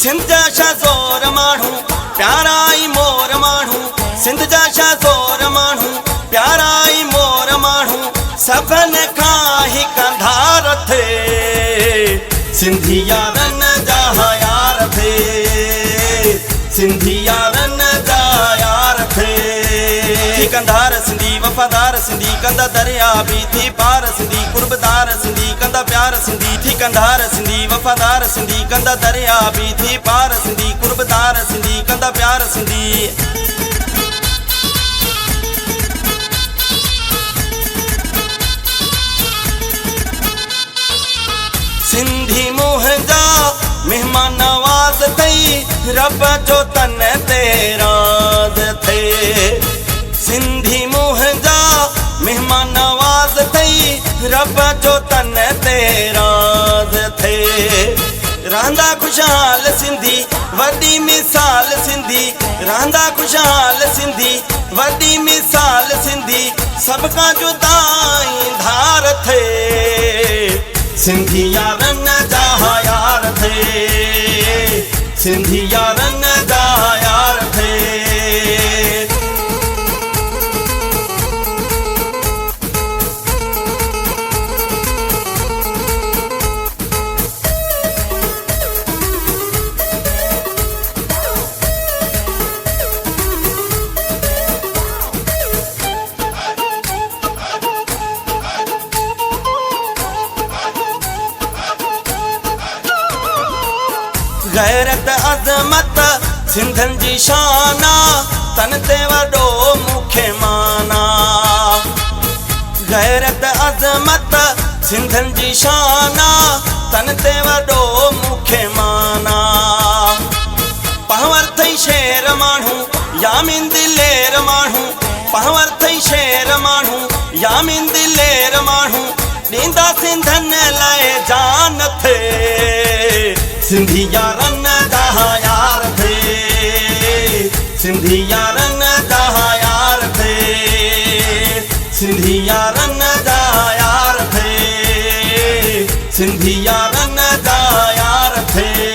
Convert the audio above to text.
सिंध जा शाज़ोर माण्हू प्यारा ई मोर माण्हू सिंध जा शाज़ोर माण्हू प्यारा ई मोर माण्हू सभिनि खां ही कंधार थे सिंधी यारनि जा यार थे सिंधी यारनि जा यार थे थी कंधार सिंधी वफ़ादार सिंधी कंदा दरिया भी थी पार सिंधी कुर्बदार सिंधी कंदा प्यार सिंधी थी कंधार सिंधी वफ़ादार सिंधी कंदा दरिया भी थी पार सिंधी कुर्बदार सिंधी कंदा प्यार सिंधी सिंधी मुंहिंजा मेहमान नवाज़ थई रब जो तन ते राज़ थे सिंधी मुंहिंजा मेहमान नवाज़ थई रब जो तन ते राज़ थे रहंदा खुशहाल सिंधी वॾी मिसाल सिंधी रहंदा खुशहाल सिंधी वॾी मिसाल सिंधी सभ खां जुदा धार थे सिंधी यारनि जा यार थे सिंधी यारनि जा यार थे गैरत अज़मत सिंधनि जी शाना तन ते वॾो मूंखे माना गैरत अज़मत सिंधनि जी शाना तन ते वॾो मूंखे माना पहवर थई शेर माण्हू यामीन दिलेर माण्हू पहवर थई शेर माण्हू यामीन दिलेर माण्हू ॾींदा सिंधनि लाइ जान थे सिंधी यारनि जा यार थे सिंधी यारनि जा यार थे सिंधी यारनि जा यार थे सिंधी यारनि जा यार थे।